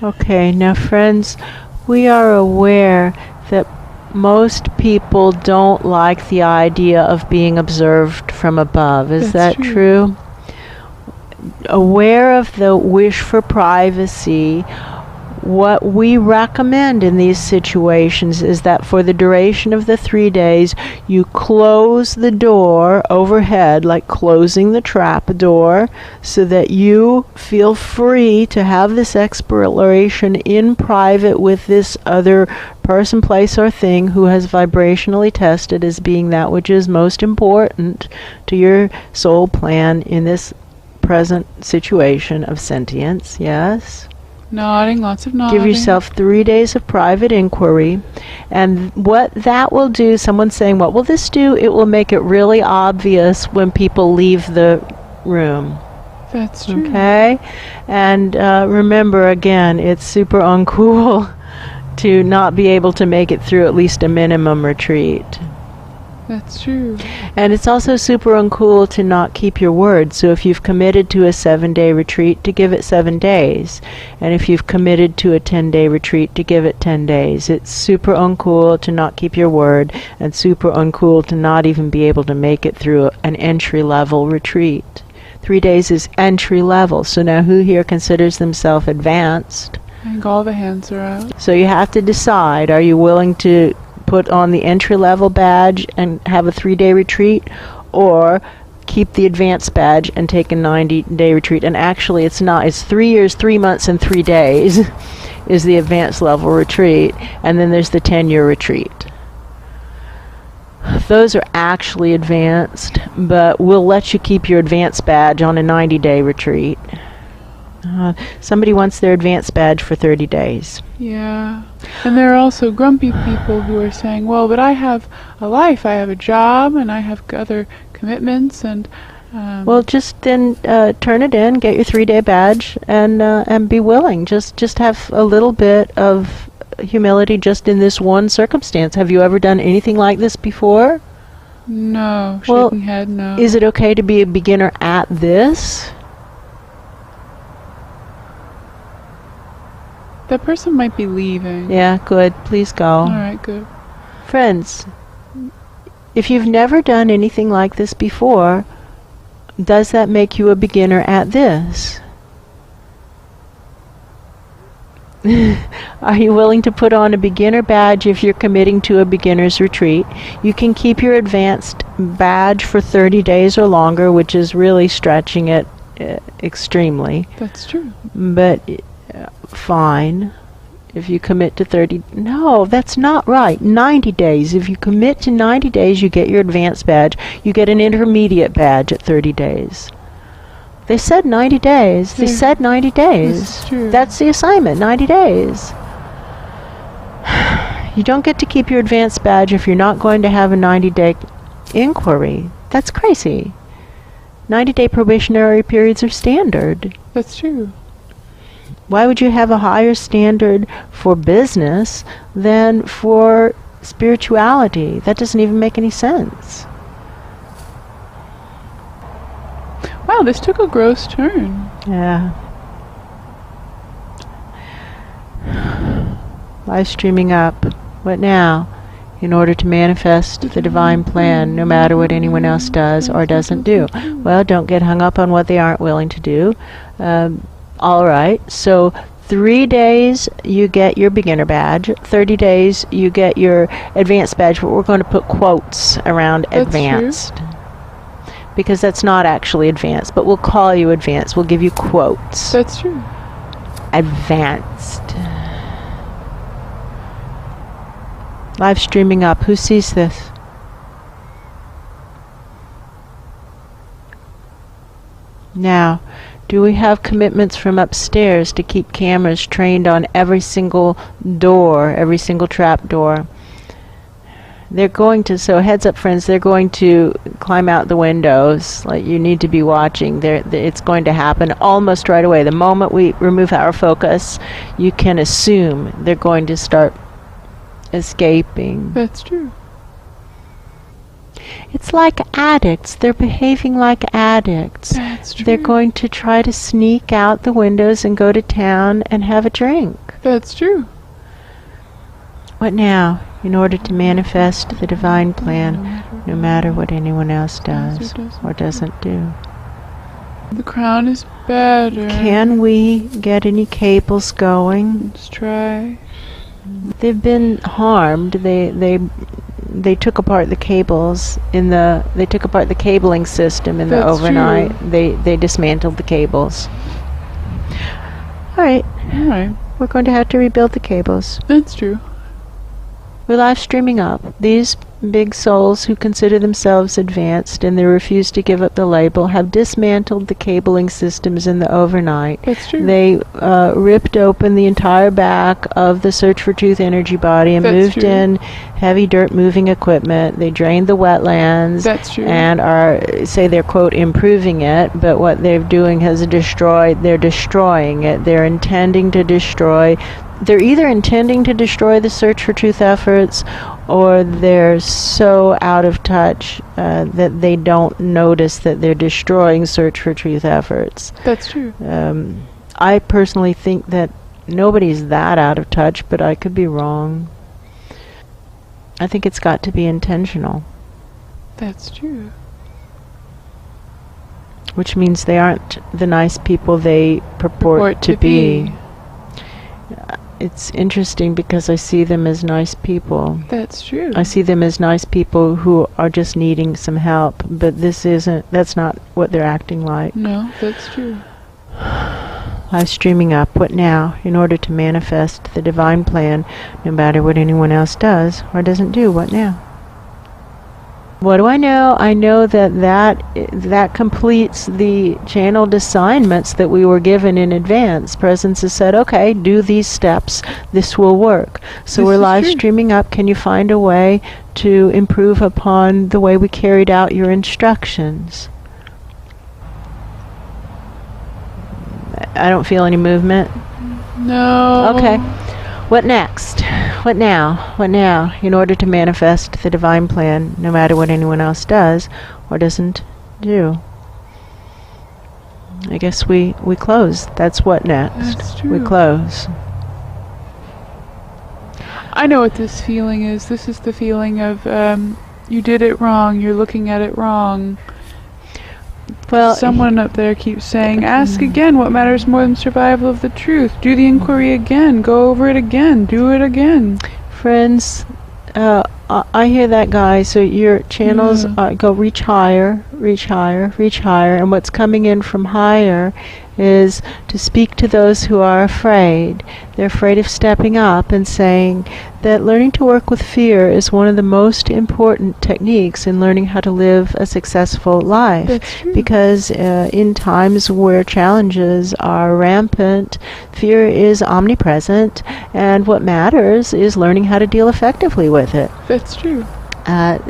Okay, now friends, we are aware that most people don't like the idea of being observed from above. Is that true? Aware of the wish for privacy, what we recommend in these situations is that for the duration of the 3 days, you close the door overhead, like closing the trap door, so that you feel free to have this exploration in private with this other person, place, or thing who has vibrationally tested as being that which is most important to your soul plan in this present situation of sentience. Yes? Nodding, lots of nodding. Give yourself 3 days of private inquiry. And what that will do, someone's saying, what will this do? It will make it really obvious when people leave the room. That's true. Okay? And remember, again, it's super uncool to not be able to make it through at least a minimum retreat. That's true. And it's also super uncool to not keep your word. So if you've committed to a 7-day retreat, to give it 7 days. And if you've committed to a 10-day retreat, to give it 10 days. It's super uncool to not keep your word, and super uncool to not even be able to make it through an entry-level retreat. 3 days is entry level. So now who here considers themselves advanced? I think all the hands are out. So you have to decide, are you willing to put on the entry-level badge and have a 3-day retreat, or keep the advanced badge and take a 90-day retreat? And actually it's not. It's 3 years, 3 months, and 3 days is the advanced level retreat, and then there's the 10-year retreat. Those are actually advanced, but we'll let you keep your advanced badge on a 90-day retreat. Somebody wants their advanced badge for 30 days. Yeah. And there are also grumpy people who are saying, well, but I have a life, I have a job, and I have other commitments, and... well, just then turn it in, get your 3-day badge, and be willing. Just have a little bit of humility just in this one circumstance. Have you ever done anything like this before? No. Shaking head, no. Is it okay to be a beginner at this? That person might be leaving. Yeah, good. Please go. All right, good. Friends, if you've never done anything like this before, does that make you a beginner at this? Are you willing to put on a beginner badge if you're committing to a beginner's retreat? You can keep your advanced badge for 30 days or longer, which is really stretching it extremely. That's true. But... fine. If you commit to 30... No, that's not right. 90 days. If you commit to 90 days, you get your advanced badge. You get an intermediate badge at 30 days. They said 90 days. They said 90 days. That's true. That's the assignment, 90 days. You don't get to keep your advanced badge if you're not going to have a 90-day inquiry. That's crazy. 90-day probationary periods are standard. That's true. Why would you have a higher standard for business than for spirituality? That doesn't even make any sense. Wow, this took a gross turn. Yeah. Live streaming up. What now? In order to manifest the divine plan, no matter what anyone else does or doesn't do. Well, don't get hung up on what they aren't willing to do. All right, so 3 days you get your beginner badge, 30 days you get your advanced badge, but we're going to put quotes around advanced. True. Because that's not actually advanced, but we'll call you advanced. We'll give you quotes. That's true. Advanced. Live streaming up. Who sees this? Now, do we have commitments from upstairs to keep cameras trained on every single door, every single trap door? They're going to, so heads up friends, they're going to climb out the windows. Like, you need to be watching. It's going to happen almost right away. The moment we remove our focus, you can assume they're going to start escaping. That's true. It's like addicts. They're behaving like addicts. That's true. They're going to try to sneak out the windows and go to town and have a drink. That's true. What now? In order to manifest the divine plan, no matter what anyone else does or doesn't do. The crown is better. Can we get any cables going? Let's try. They've been harmed. They took apart the cables they took apart the cabling system in the That's overnight. true. They dismantled the cables. All right. We're going to have to rebuild the cables. That's true. We're live streaming up. These big souls who consider themselves advanced and they refuse to give up the label have dismantled the cabling systems in the overnight. That's true. They ripped open the entire back of the Search for Truth energy body and That's moved true. in heavy dirt moving equipment. They drained the wetlands. That's true. And say they're, quote, improving it, but what they're doing has they're destroying it. They're intending to destroy. They're either intending to destroy the Search for Truth efforts, or they're so out of touch that they don't notice that they're destroying Search for Truth efforts. That's true. I personally think that nobody's that out of touch, but I could be wrong. I think it's got to be intentional. That's true. Which means they aren't the nice people they purport to be. It's interesting because I see them as nice people. That's true. I see them as nice people who are just needing some help, but that's not what they're acting like. No, that's true. Live streaming up. What now? In order to manifest the divine plan, no matter what anyone else does or doesn't do, what now? What do I know? I know that completes the channeled assignments that we were given in advance. Presence has said, okay, do these steps. This will work. So we're live streaming up. Can you find a way to improve upon the way we carried out your instructions? I don't feel any movement. No. Okay. What next? What now? What now? In order to manifest the divine plan, no matter what anyone else does or doesn't do. I guess we close. That's what next. That's true. We close. I know what this feeling is. This is the feeling of you did it wrong. You're looking at it wrong. Well, someone up there keeps saying, ask again what matters more than survival of the truth. Do the inquiry again. Go over it again. Do it again. Friends, I hear that, guy. So your channels go reach higher, reach higher, reach higher. And what's coming in from higher is to speak to those who are afraid. They're afraid of stepping up and saying that learning to work with fear is one of the most important techniques in learning how to live a successful life. That's true. Because in times where challenges are rampant, fear is omnipresent, and what matters is learning how to deal effectively with it. That's true.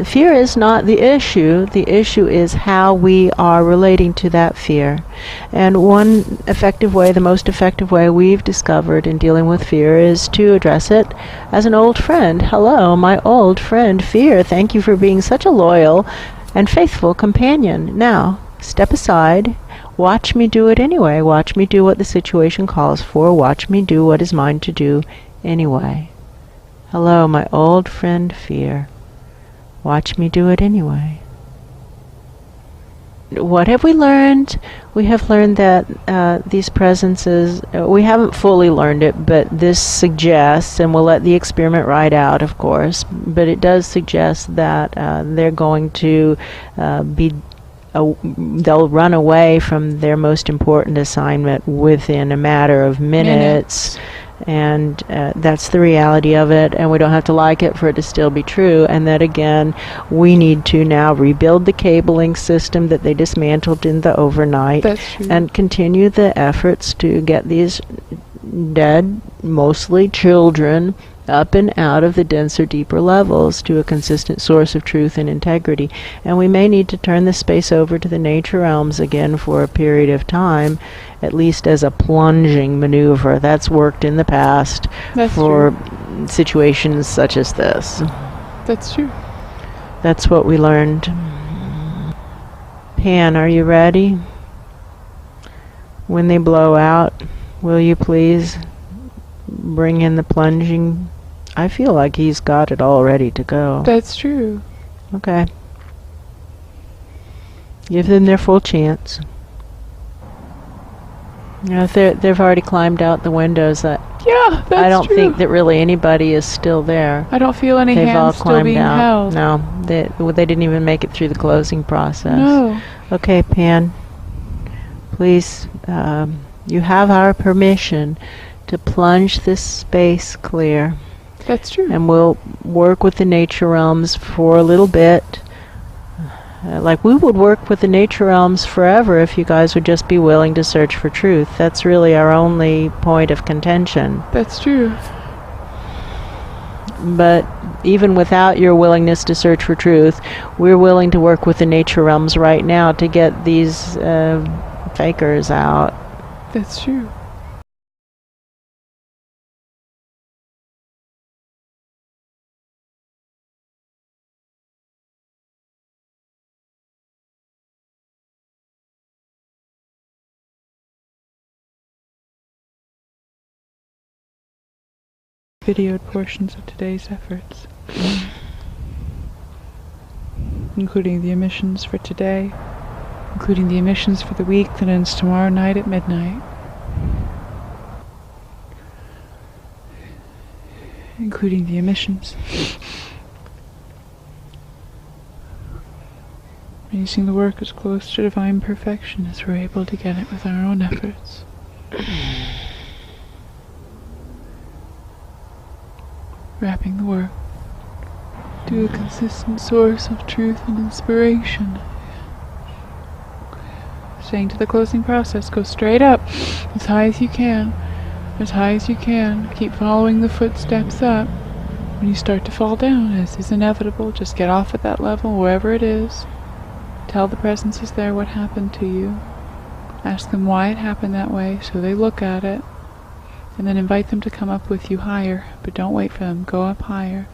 Fear is not the issue. The issue is how we are relating to that fear. And one effective way, the most effective way we've discovered in dealing with fear is to address it as an old friend. Hello, my old friend, fear. Thank you for being such a loyal and faithful companion. Now, step aside. Watch me do it anyway. Watch me do what the situation calls for. Watch me do what is mine to do anyway. Hello, my old friend, fear. Watch me do it anyway. What have we learned? We have learned that these presences, we haven't fully learned it, but this suggests, and we'll let the experiment ride out, of course, but it does suggest that they're going to they'll run away from their most important assignment within a matter of minutes. And that's the reality of it, and we don't have to like it for it to still be true. And that again, we need to now rebuild the cabling system that they dismantled in the overnight. That's true. And continue the efforts to get these dead, mostly children, up and out of the denser, deeper levels to a consistent source of truth and integrity. And we may need to turn this space over to the nature realms again for a period of time, at least as a plunging maneuver. That's worked in the past. That's for true. Situations such as this. That's true. That's what we learned. Pan, are you ready? When they blow out, will you please bring in the plunging? I feel like he's got it all ready to go. That's true. Okay. Give them their full chance. You know, if they've already climbed out the windows, Yeah, that's true. I don't think that really anybody is still there. I don't feel any They've all hands still climbed being out. held. No, they didn't even make it through the closing process. No. Okay, Pan. Please, you have our permission to plunge this space clear. That's true. And we'll work with the nature realms for a little bit. Like we would work with the nature realms forever if you guys would just be willing to search for truth. That's really our only point of contention. That's true. But even without your willingness to search for truth, we're willing to work with the nature realms right now to get these fakers out. That's true. Videoed portions of today's efforts, including the emissions for today, including the emissions for the week that ends tomorrow night at midnight, including the emissions. Raising the work as close to divine perfection as we're able to get it with our own efforts. Wrapping the work to a consistent source of truth and inspiration. Saying to the closing process, go straight up, as high as you can, as high as you can. Keep following the footsteps up. When you start to fall down, as is inevitable, just get off at that level, wherever it is. Tell the presences there what happened to you. Ask them why it happened that way, so they look at it. And then invite them to come up with you higher, but don't wait for them. Go up higher.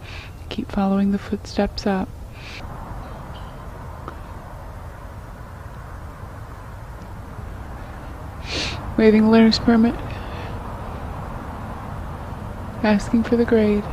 Keep following the footsteps up. Waiving learner's permit. Asking for the grade.